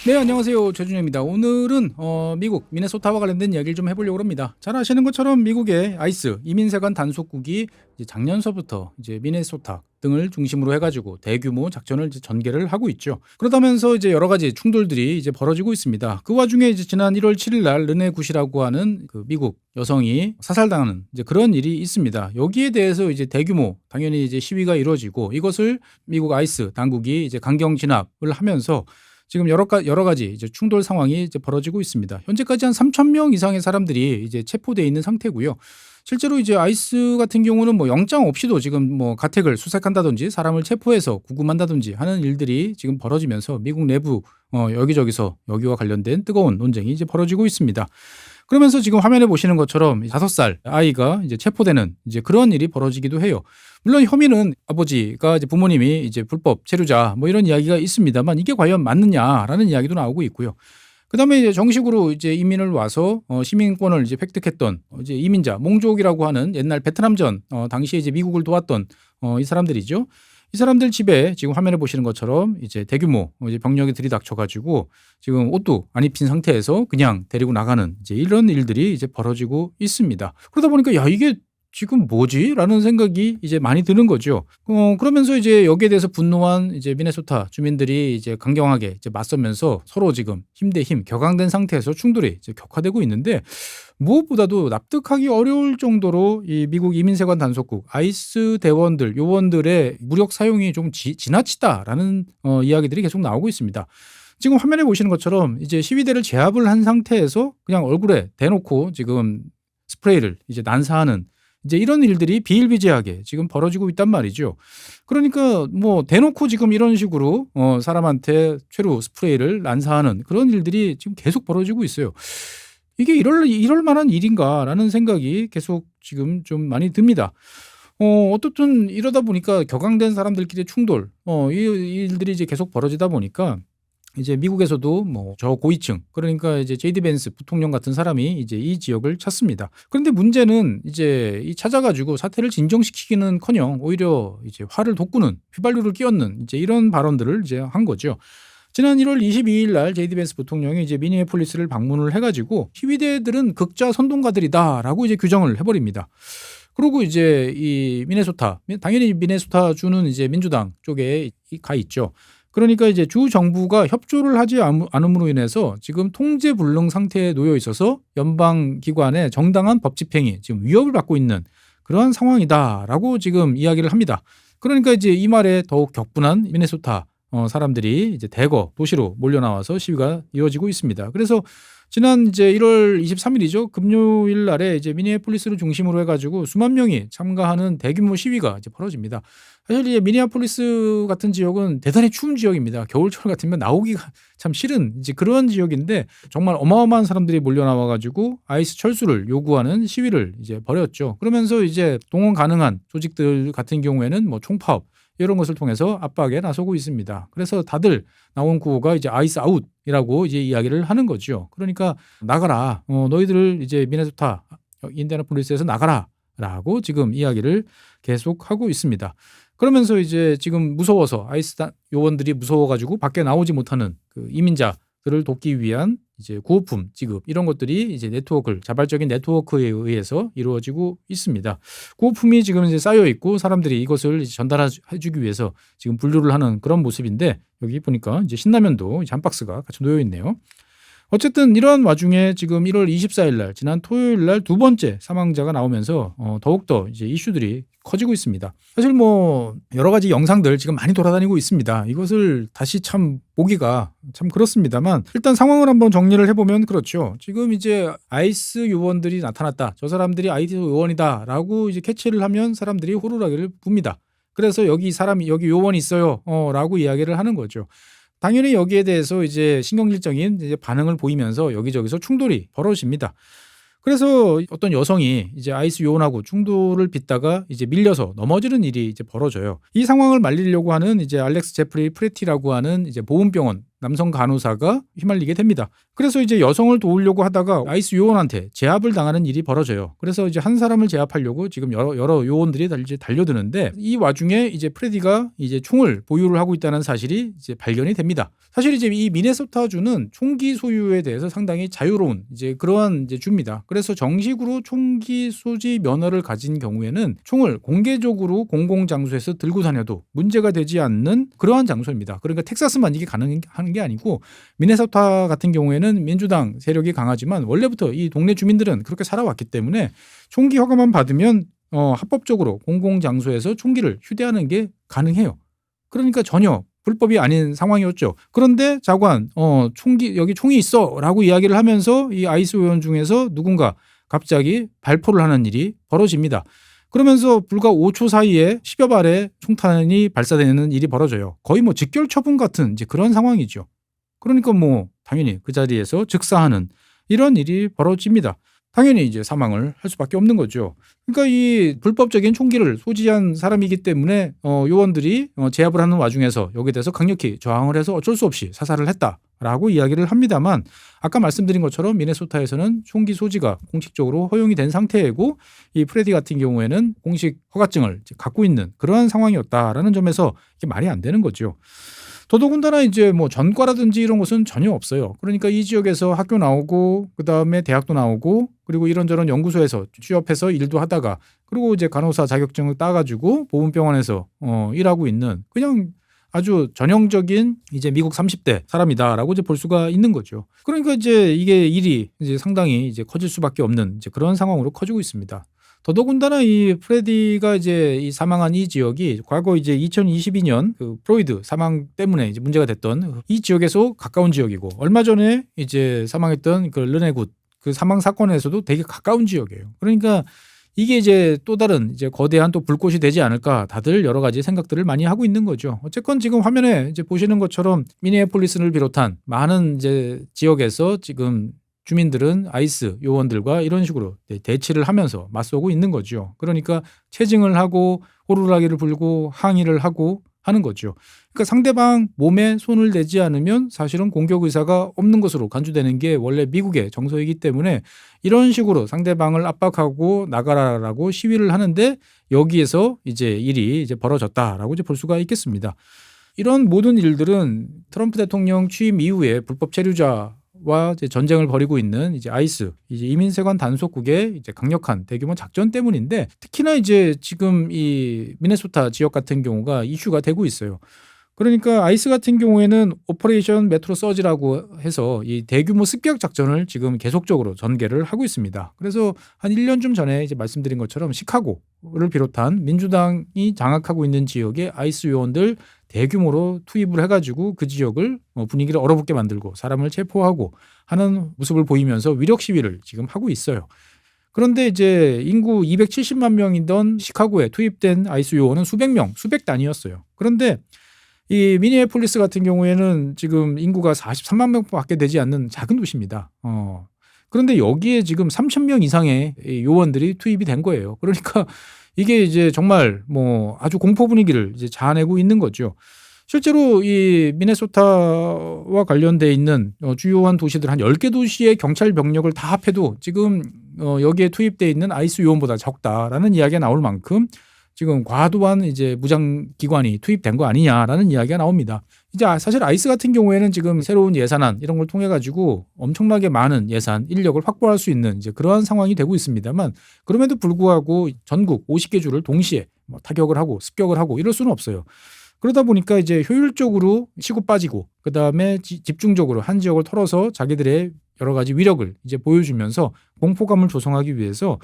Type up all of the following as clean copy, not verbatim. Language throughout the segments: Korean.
네, 안녕하세요. 최준영입니다. 오늘은 미국 미네소타와 관련된 이야기를 좀 해보려고 합니다. 잘 아시는 것처럼 미국의 아이스 이민세관 단속국이 이제 작년서부터 이제 미네소타 등을 중심으로 해가지고 대규모 작전을 이제 전개를 하고 있죠. 그러다면서 이제 여러 가지 충돌들이 이제 벌어지고 있습니다. 그 와중에 이제 지난 1월 7일 날 르네 굿이라고 하는 그 미국 여성이 사살당하는 이제 그런 일이 있습니다. 여기에 대해서 이제 대규모 당연히 이제 시위가 이루어지고 이것을 미국 아이스 당국이 이제 강경 진압을 하면서 지금 여러 가지 이제 충돌 상황이 이제 벌어지고 있습니다. 현재까지 한 3,000명 이상의 사람들이 이제 체포되어 있는 상태고요. 실제로 이제 아이스 같은 경우는 뭐 영장 없이도 지금 뭐 가택을 수색한다든지 사람을 체포해서 구금한다든지 하는 일들이 지금 벌어지면서 미국 내부 여기저기서 여기와 관련된 뜨거운 논쟁이 이제 벌어지고 있습니다. 그러면서 지금 화면에 보시는 것처럼 5살 아이가 이제 체포되는 이제 그런 일이 벌어지기도 해요. 물론 혐의는 아버지가 이제 부모님이 이제 불법 체류자 뭐 이런 이야기가 있습니다만 이게 과연 맞느냐라는 이야기도 나오고 있고요. 그다음에 이제 정식으로 이제 이민을 와서 시민권을 이제 획득했던 이제 이민자 몽족이라고 하는 옛날 베트남전 당시에 이제 미국을 도왔던 이 사람들이죠. 이 사람들 집에 지금 화면에 보시는 것처럼 이제 대규모 이제 병력이 들이닥쳐가지고 지금 옷도 안 입힌 상태에서 그냥 데리고 나가는 이제 이런 일들이 이제 벌어지고 있습니다. 그러다 보니까 야 이게 지금 뭐지? 라는 생각이 이제 많이 드는 거죠. 그러면서 이제 여기에 대해서 분노한 이제 미네소타 주민들이 이제 강경하게 이제 맞서면서 서로 지금 힘 대 힘 격앙된 상태에서 충돌이 이제 격화되고 있는데 무엇보다도 납득하기 어려울 정도로 이 미국 이민세관 단속국 아이스 대원들 요원들의 무력 사용이 좀 지나치다라는 이야기들이 계속 나오고 있습니다. 지금 화면에 보시는 것처럼 이제 시위대를 제압을 한 상태에서 그냥 얼굴에 대놓고 지금 스프레이를 이제 난사하는 이제 이런 일들이 비일비재하게 지금 벌어지고 있단 말이죠. 그러니까 뭐 대놓고 지금 이런 식으로 사람한테 최루 스프레이를 난사하는 그런 일들이 지금 계속 벌어지고 있어요. 이게 이럴 만한 일인가라는 생각이 계속 지금 좀 많이 듭니다. 어떻든 이러다 보니까 격앙된 사람들끼리 충돌, 이 일들이 이제 계속 벌어지다 보니까 이제 미국에서도 뭐 저 고위층 그러니까 이제 제이디 벤스 부통령 같은 사람이 이제 이 지역을 찾습니다. 그런데 문제는 이제 이 찾아가지고 사태를 진정시키기는커녕 오히려 이제 화를 돋구는 휘발유를 끼얹는 이제 이런 발언들을 이제 한 거죠. 지난 1월 22일 날 제이디 벤스 부통령이 이제 미니애폴리스를 방문을 해가지고 시위대들은 극좌 선동가들이다라고 이제 규정을 해버립니다. 그리고 이제 이 미네소타 당연히 미네소타 주는 이제 민주당 쪽에 가 있죠. 그러니까 이제 주 정부가 협조를 하지 않음으로 인해서 지금 통제 불능 상태에 놓여 있어서 연방 기관의 정당한 법 집행이 지금 위협을 받고 있는 그러한 상황이다라고 지금 이야기를 합니다. 그러니까 이제 이 말에 더욱 격분한 미네소타 사람들이 이제 대거 도시로 몰려 나와서 시위가 이어지고 있습니다. 그래서 지난 이제 1월 23일이죠. 금요일 날에 이제 미니애폴리스를 중심으로 해가지고 수만 명이 참가하는 대규모 시위가 이제 벌어집니다. 사실 이제 미니애폴리스 같은 지역은 대단히 추운 지역입니다. 겨울철 같으면 나오기가 참 싫은 이제 그런 지역인데 정말 어마어마한 사람들이 몰려 나와가지고 아이스 철수를 요구하는 시위를 이제 벌였죠. 그러면서 이제 동원 가능한 조직들 같은 경우에는 뭐 총파업 이런 것을 통해서 압박에 나서고 있습니다. 그래서 다들 나온 구호가 이제 아이스 아웃이라고 이제 이야기를 하는 거죠. 그러니까 나가라. 너희들 이제 미네소타 인디애나폴리스에서 나가라라고 지금 이야기를 계속 하고 있습니다. 그러면서 이제 지금 무서워서 아이스 요원들이 무서워가지고 밖에 나오지 못하는 그 이민자들을 돕기 위한 이제 구호품 지급 이런 것들이 이제 자발적인 네트워크에 의해서 이루어지고 있습니다. 구호품이 지금 이제 쌓여 있고 사람들이 이것을 이제 전달해주기 위해서 지금 분류를 하는 그런 모습인데 여기 보니까 이제 신라면도 이제 한 박스가 같이 놓여 있네요. 어쨌든 이런 와중에 지금 1월 24일 날 지난 토요일 날 두 번째 사망자가 나오면서 더욱더 이제 이슈들이 커지고 있습니다. 사실 뭐 여러 가지 영상들 지금 많이 돌아다니고 있습니다. 이것을 다시 참 보기가 참 그렇습니다만 일단 상황을 한번 정리를 해보면 그렇죠. 지금 이제 아이스 요원들이 나타났다. 저 사람들이 아이스 요원이다라고 이제 캐치를 하면 사람들이 호루라기를 붑니다. 그래서 여기 요원이 있어요. 라고 이야기를 하는 거죠. 당연히 여기에 대해서 이제 신경질적인 이제 반응을 보이면서 여기저기서 충돌이 벌어집니다. 그래서 어떤 여성이 이제 아이스 요원하고 충돌을 빚다가 이제 밀려서 넘어지는 일이 이제 벌어져요. 이 상황을 말리려고 하는 이제 알렉스 제프리 프레티라고 하는 이제 보훈병원 남성 간호사가 휘말리게 됩니다. 그래서 이제 여성을 도우려고 하다가 아이스 요원한테 제압을 당하는 일이 벌어져요. 그래서 이제 한 사람을 제압하려고 지금 여러 요원들이 이제 달려드는데 이 와중에 이제 프레디가 이제 총을 보유를 하고 있다는 사실이 이제 발견이 됩니다. 사실 이제 이 미네소타주는 총기 소유에 대해서 상당히 자유로운 이제 그러한 이제 주입니다. 그래서 정식으로 총기 소지 면허를 가진 경우에는 총을 공개적으로 공공 장소에서 들고 다녀도 문제가 되지 않는 그러한 장소입니다. 그러니까 텍사스만 이게 가능한 게 아니고 미네소타 같은 경우에는 민주당 세력이 강하지만 원래부터 이 동네 주민들은 그렇게 살아왔기 때문에 총기 허가만 받으면 합법적으로 공공 장소에서 총기를 휴대하는 게 가능해요. 그러니까 전혀 불법이 아닌 상황이었죠. 그런데 자관 여기 총이 있어라고 이야기를 하면서 이 아이스 요원 중에서 누군가 갑자기 발포를 하는 일이 벌어집니다. 그러면서 불과 5초 사이에 10여 발의 총탄이 발사되는 일이 벌어져요. 거의 뭐 직결 처분 같은 이제 그런 상황이죠. 그러니까 뭐 당연히 그 자리에서 즉사하는 이런 일이 벌어집니다. 당연히 이제 사망을 할 수밖에 없는 거죠. 그러니까 이 불법적인 총기를 소지한 사람이기 때문에 요원들이 제압을 하는 와중에서 여기에 대해서 강력히 저항을 해서 어쩔 수 없이 사살을 했다라고 이야기를 합니다만 아까 말씀드린 것처럼 미네소타에서는 총기 소지가 공식적으로 허용이 된 상태이고 이 프레디 같은 경우에는 공식 허가증을 갖고 있는 그러한 상황이었다라는 점에서 이게 말이 안 되는 거죠. 더더군다나 이제 뭐 전과라든지 이런 것은 전혀 없어요. 그러니까 이 지역에서 학교 나오고 그다음에 대학도 나오고 그리고 이런저런 연구소에서 취업해서 일도 하다가 그리고 이제 간호사 자격증을 따가지고 보훈병원에서 일하고 있는 그냥 아주 전형적인 이제 미국 30대 사람이다라고 이제 볼 수가 있는 거죠. 그러니까 이제 이게 일이 이제 상당히 이제 커질 수밖에 없는 이제 그런 상황으로 커지고 있습니다. 더더군다나 이 프레디가 이제 이 사망한 이 지역이 과거 이제 2022년 그 프로이드 사망 때문에 이제 문제가 됐던 이 지역에서 가까운 지역이고 얼마 전에 이제 사망했던 그 르네굿 그 사망 사건에서도 되게 가까운 지역이에요. 그러니까 이게 이제 또 다른 이제 거대한 또 불꽃이 되지 않을까 다들 여러 가지 생각들을 많이 하고 있는 거죠. 어쨌건 지금 화면에 이제 보시는 것처럼 미니애폴리스를 비롯한 많은 이제 지역에서 지금 주민들은 아이스 요원들과 이런 식으로 대치를 하면서 맞서고 있는 거죠. 그러니까 체증을 하고 호루라기를 불고 항의를 하고 하는 거죠. 그러니까 상대방 몸에 손을 대지 않으면 사실은 공격 의사가 없는 것으로 간주되는 게 원래 미국의 정서이기 때문에 이런 식으로 상대방을 압박하고 나가라라고 시위를 하는데 여기에서 이제 일이 이제 벌어졌다라고 이제 볼 수가 있겠습니다. 이런 모든 일들은 트럼프 대통령 취임 이후에 불법 체류자 와 이제 전쟁을 벌이고 있는 이제 아이스 이제 이민세관 단속국의 이제 강력한 대규모 작전 때문인데 특히나 이제 지금 이 미네소타 지역 같은 경우가 이슈가 되고 있어요. 그러니까 아이스 같은 경우에는 오퍼레이션 메트로 서지라고 해서 이 대규모 습격 작전을 지금 계속적으로 전개를 하고 있습니다. 그래서 한 1년쯤 전에 이제 말씀드린 것처럼 시카고를 비롯한 민주당이 장악하고 있는 지역의 아이스 요원들 대규모로 투입을 해가지고 그 지역을 분위기를 얼어붙게 만들고 사람을 체포하고 하는 모습을 보이면서 위력 시위를 지금 하고 있어요. 그런데 이제 인구 270만 명이던 시카고에 투입된 아이스 요원은 수백 명, 수백 단위였어요. 그런데 이 미니애폴리스 같은 경우에는 지금 인구가 43만 명밖에 되지 않는 작은 도시입니다. 그런데 여기에 지금 3,000명 이상의 요원들이 투입이 된 거예요. 그러니까 이게 이제 정말 뭐 아주 공포 분위기를 이제 자아내고 있는 거죠. 실제로 이 미네소타와 관련돼 있는 주요한 도시들 한 10개 도시의 경찰 병력을 다 합해도 지금 여기에 투입돼 있는 아이스 요원보다 적다라는 이야기가 나올 만큼 지금 과도한 이제 무장 기관이 투입된 거 아니냐라는 이야기가 나옵니다. 이제 사실 아이스 같은 경우에는 지금 새로운 예산안 이런 걸 통해 가지고 엄청나게 많은 예산, 인력을 확보할 수 있는 이제 그러한 상황이 되고 있습니다만 그럼에도 불구하고 전국 50개 주를 동시에 타격을 하고 습격을 하고 이럴 수는 없어요. 그러다 보니까 이제 효율적으로 치고 빠지고 그다음에 집중적으로 한 지역을 털어서 자기들의 여러 가지 위력을 이제 보여주면서 공포감을 조성하기 위해서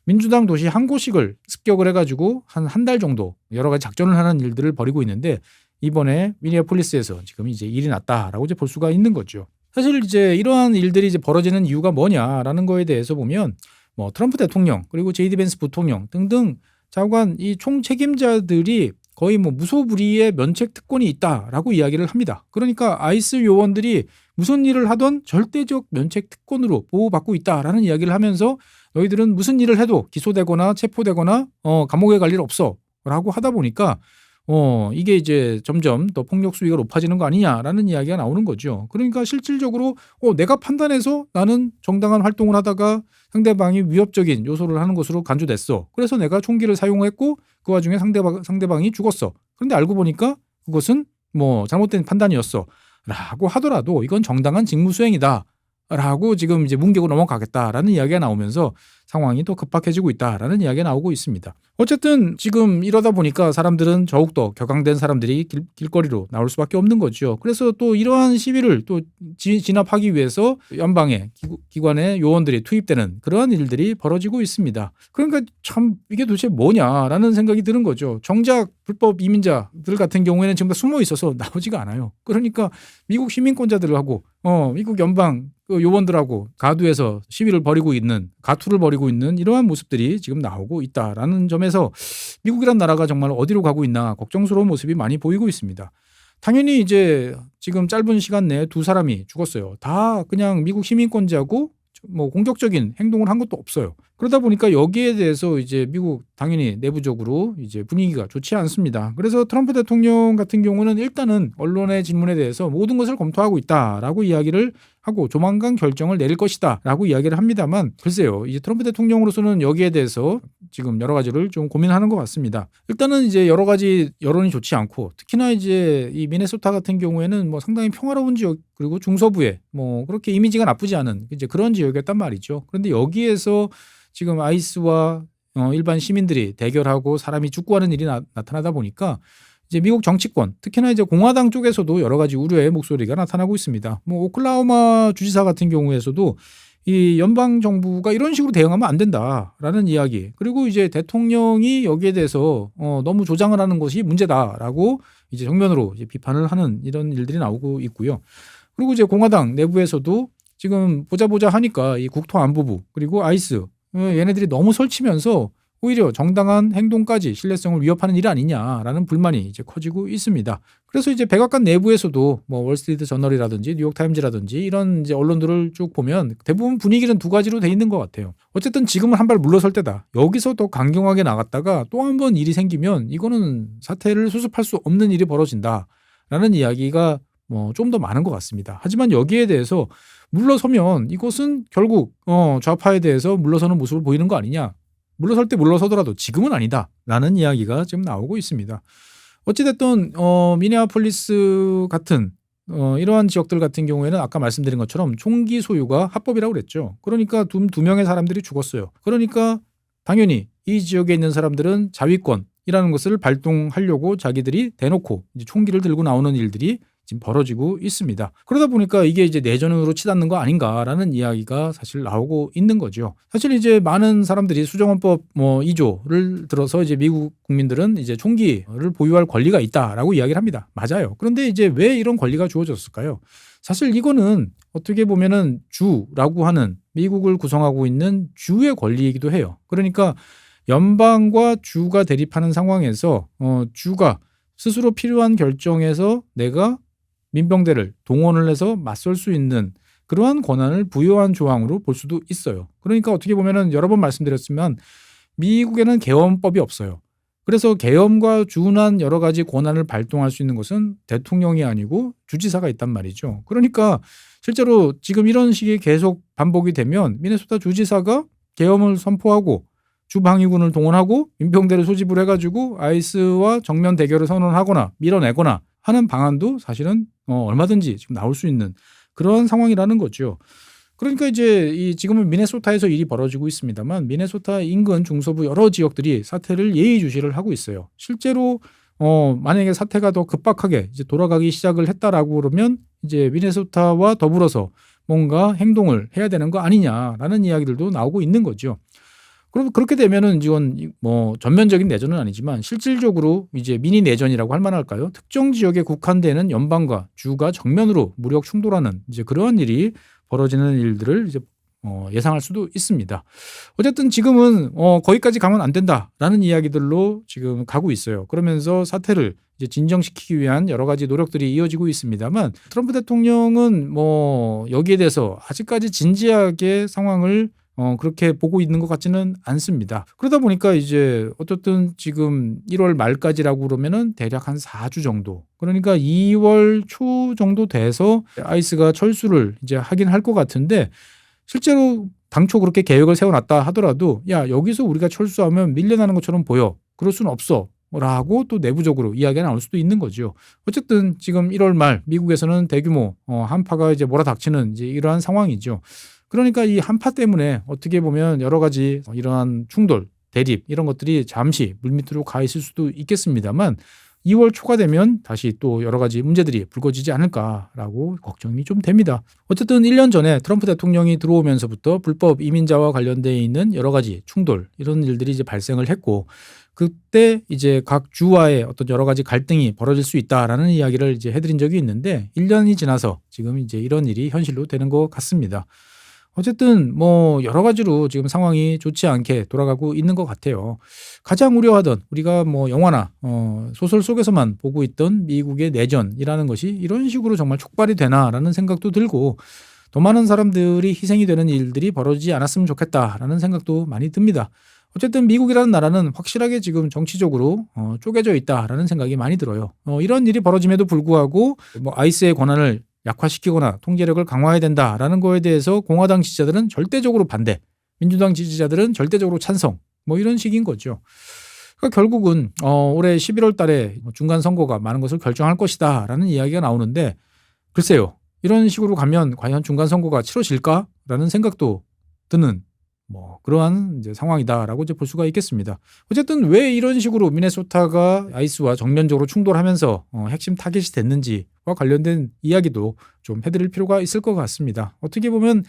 민주당 도시 한 곳씩을 습격을 해가지고 한 달 정도 여러 가지 작전을 하는 일들을 벌이고 있는데 이번에 미니애폴리스에서 지금 이제 일이 났다라고 이제 볼 수가 있는 거죠. 사실 이제 이러한 일들이 이제 벌어지는 이유가 뭐냐라는 거에 대해서 보면 뭐 트럼프 대통령 그리고 제이디 벤스 부통령 등등 장관 이 총책임자들이 거의 뭐 무소불위의 면책 특권이 있다라고 이야기를 합니다. 그러니까 아이스 요원들이 무슨 일을 하던 절대적 면책 특권으로 보호받고 있다라는 이야기를 하면서 너희들은 무슨 일을 해도 기소되거나 체포되거나 감옥에 갈 일 없어 라고 하다 보니까 이게 이제 점점 더 폭력 수위가 높아지는 거 아니냐라는 이야기가 나오는 거죠. 그러니까 실질적으로 내가 판단해서 나는 정당한 활동을 하다가 상대방이 위협적인 요소를 하는 것으로 간주됐어. 그래서 내가 총기를 사용했고 그 와중에 상대방이 죽었어. 그런데 알고 보니까 그것은 뭐 잘못된 판단이었어. 라고 하더라도 이건 정당한 직무수행이다. 라고 지금 이제 문개고 넘어가겠다라는 이야기가 나오면서 상황이 더 급박해지고 있다라는 이야기가 나오고 있습니다. 어쨌든 지금 이러다 보니까 사람들은 더욱더 격앙된 사람들이 길거리로 나올 수밖에 없는 거죠. 그래서 또 이러한 시위를 또 진압하기 위해서 연방의 기관의 요원들이 투입되는 그러한 일들이 벌어지고 있습니다. 그러니까 참 이게 도대체 뭐냐라는 생각이 드는 거죠. 정작 불법 이민자들 같은 경우에는 지금 다 숨어 있어서 나오지가 않아요. 그러니까 미국 시민권자들하고 미국 연방 요원들하고 가두에서 시위를 벌이고 있는 가투를 벌이고 있는 이러한 모습들이 지금 나오고 있다라는 점에서 미국이란 나라가 정말 어디로 가고 있나 걱정스러운 모습이 많이 보이고 있습니다. 당연히 이제 지금 짧은 시간 내에 2사람이 죽었어요. 다 그냥 미국 시민권자고 뭐 공격적인 행동을 한 것도 없어요. 그러다 보니까 여기에 대해서 이제 미국 당연히 내부적으로 이제 분위기가 좋지 않습니다. 그래서 트럼프 대통령 같은 경우는 일단은 언론의 질문에 대해서 모든 것을 검토하고 있다라고 이야기를 하고 조만간 결정을 내릴 것이다라고 이야기를 합니다만 글쎄요. 이제 트럼프 대통령으로서는 여기에 대해서 지금 여러 가지를 좀 고민하는 것 같습니다. 일단은 이제 여러 가지 여론이 좋지 않고 특히나 이제 이 미네소타 같은 경우에는 뭐 상당히 평화로운 지역 그리고 중서부에 뭐 그렇게 이미지가 나쁘지 않은 이제 그런 지역이었단 말이죠. 그런데 여기에서 지금 아이스와 일반 시민들이 대결하고 사람이 죽고 하는 일이 나타나다 보니까 이제 미국 정치권 특히나 이제 공화당 쪽에서도 여러 가지 우려의 목소리가 나타나고 있습니다. 뭐 오클라호마 주지사 같은 경우에서도 이 연방 정부가 이런 식으로 대응하면 안 된다라는 이야기 그리고 이제 대통령이 여기에 대해서 너무 조장을 하는 것이 문제다라고 이제 정면으로 이제 비판을 하는 이런 일들이 나오고 있고요. 그리고 이제 공화당 내부에서도 지금 보자 하니까 이 국토안보부 그리고 아이스 얘네들이 너무 설치면서 오히려 정당한 행동까지 신뢰성을 위협하는 일 아니냐라는 불만이 이제 커지고 있습니다. 그래서 이제 백악관 내부에서도 뭐 월스트리트 저널이라든지 뉴욕타임즈라든지 이런 이제 언론들을 쭉 보면 대부분 분위기는 2가지로 돼 있는 것 같아요. 어쨌든 지금은 한 발 물러설 때다. 여기서 더 강경하게 나갔다가 또 한 번 일이 생기면 이거는 사태를 수습할 수 없는 일이 벌어진다라는 이야기가 뭐 좀 더 많은 것 같습니다. 하지만 여기에 대해서 물러서면 이것은 결국 좌파에 대해서 물러서는 모습을 보이는 거 아니냐. 물러설 때 물러서더라도 지금은 아니다라는 이야기가 지금 나오고 있습니다. 어찌됐든 미네아폴리스 같은 이러한 지역들 같은 경우에는 아까 말씀드린 것처럼 총기 소유가 합법이라고 그랬죠. 그러니까 두 명의 사람들이 죽었어요. 그러니까 당연히 이 지역에 있는 사람들은 자위권이라는 것을 발동하려고 자기들이 대놓고 이제 총기를 들고 나오는 일들이 지금 벌어지고 있습니다. 그러다 보니까 이게 이제 내전으로 치닫는 거 아닌가라는 이야기가 사실 나오고 있는 거죠. 사실 이제 많은 사람들이 수정헌법 2조를 들어서 이제 미국 국민들은 이제 총기를 보유할 권리가 있다라고 이야기를 합니다. 맞아요. 그런데 이제 왜 이런 권리가 주어졌을까요? 사실 이거는 어떻게 보면은 주라고 하는 미국을 구성하고 있는 주의 권리이기도 해요. 그러니까 연방과 주가 대립하는 상황에서 주가 스스로 필요한 결정에서 내가 민병대를 동원을 해서 맞설 수 있는 그러한 권한을 부여한 조항으로 볼 수도 있어요. 그러니까 어떻게 보면은 여러 번 말씀드렸지만 미국에는 계엄법이 없어요. 그래서 계엄과 준한 여러 가지 권한을 발동할 수 있는 것은 대통령이 아니고 주지사가 있단 말이죠. 그러니까 실제로 지금 이런 식이 계속 반복이 되면 미네소타 주지사가 계엄을 선포하고 주방위군을 동원하고 민병대를 소집을 해가지고 아이스와 정면 대결을 선언하거나 밀어내거나 하는 방안도 사실은 얼마든지 지금 나올 수 있는 그런 상황이라는 거죠. 그러니까 이제 지금은 미네소타에서 일이 벌어지고 있습니다만 미네소타 인근 중서부 여러 지역들이 사태를 예의주시를 하고 있어요. 실제로 만약에 사태가 더 급박하게 이제 돌아가기 시작을 했다라고 그러면 이제 미네소타와 더불어서 뭔가 행동을 해야 되는 거 아니냐라는 이야기들도 나오고 있는 거죠. 그럼 그렇게 되면은 이건 뭐 전면적인 내전은 아니지만 실질적으로 이제 미니 내전이라고 할 만할까요? 특정 지역에 국한되는 연방과 주가 정면으로 무력 충돌하는 이제 그러한 일이 벌어지는 일들을 이제 예상할 수도 있습니다. 어쨌든 지금은 거기까지 가면 안 된다라는 이야기들로 지금 가고 있어요. 그러면서 사태를 이제 진정시키기 위한 여러 가지 노력들이 이어지고 있습니다만 트럼프 대통령은 뭐 여기에 대해서 아직까지 진지하게 상황을 그렇게 보고 있는 것 같지는 않습니다. 그러다 보니까 이제 어쨌든 지금 1월 말까지라고 그러면은 대략 한 4주 정도. 그러니까 2월 초 정도 돼서 아이스가 철수를 이제 하긴 할 것 같은데 실제로 당초 그렇게 계획을 세워놨다 하더라도 야, 여기서 우리가 철수하면 밀려나는 것처럼 보여. 그럴 수는 없어. 라고 또 내부적으로 이야기가 나올 수도 있는 거죠. 어쨌든 지금 1월 말 미국에서는 대규모 한파가 이제 몰아닥치는 이제 이러한 상황이죠. 그러니까 이 한파 때문에 어떻게 보면 여러 가지 이러한 충돌, 대립 이런 것들이 잠시 물밑으로 가 있을 수도 있겠습니다만 2월 초가 되면 다시 또 여러 가지 문제들이 불거지지 않을까라고 걱정이 좀 됩니다. 어쨌든 1년 전에 트럼프 대통령이 들어오면서부터 불법 이민자와 관련돼 있는 여러 가지 충돌 이런 일들이 이제 발생을 했고 그때 이제 각 주와의 어떤 여러 가지 갈등이 벌어질 수 있다라는 이야기를 이제 해드린 적이 있는데 1년이 지나서 지금 이제 이런 일이 현실로 되는 것 같습니다. 어쨌든 뭐 여러 가지로 지금 상황이 좋지 않게 돌아가고 있는 것 같아요. 가장 우려하던 우리가 뭐 영화나 소설 속에서만 보고 있던 미국의 내전이라는 것이 이런 식으로 정말 촉발이 되나라는 생각도 들고 더 많은 사람들이 희생이 되는 일들이 벌어지지 않았으면 좋겠다라는 생각도 많이 듭니다. 어쨌든 미국이라는 나라는 확실하게 지금 정치적으로 쪼개져 있다라는 생각이 많이 들어요. 이런 일이 벌어짐에도 불구하고 뭐 아이스의 권한을 약화시키거나 통제력을 강화해야 된다라는 거에 대해서 공화당 지지자들은 절대적으로 반대, 민주당 지지자들은 절대적으로 찬성, 뭐 이런 식인 거죠. 그러니까 결국은 올해 11월 달에 중간 선거가 많은 것을 결정할 것이다라는 이야기가 나오는데 글쎄요. 이런 식으로 가면 과연 중간 선거가 치러질까라는 생각도 드는 뭐 그러한 이제 상황이다라고 이제 볼 수가 있겠습니다. 어쨌든 왜 이런 식으로 미네소타가 아이스와 정면적으로 충돌하면서 핵심 타겟이 됐는지와 관련된 이야기도 좀 해드릴 필요가 있을 것 같습니다. 어떻게 보면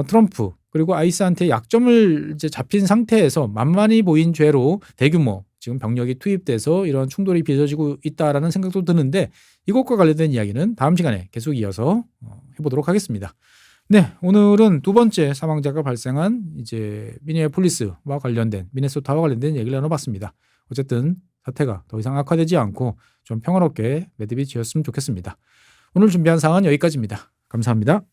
트럼프 그리고 아이스한테 약점을 이제 잡힌 상태에서 만만히 보인 죄로 대규모 지금 병력이 투입돼서 이런 충돌이 빚어지고 있다라는 생각도 드는데 이것과 관련된 이야기는 다음 시간에 계속 이어서 해보도록 하겠습니다. 네, 오늘은 두 번째 사망자가 발생한 이제 미네폴리스와 관련된 미네소타와 관련된 얘기를 나눠봤습니다. 어쨌든 사태가 더 이상 악화되지 않고 좀 평화롭게 매듭이 지었으면 좋겠습니다. 오늘 준비한 사항은 여기까지입니다. 감사합니다.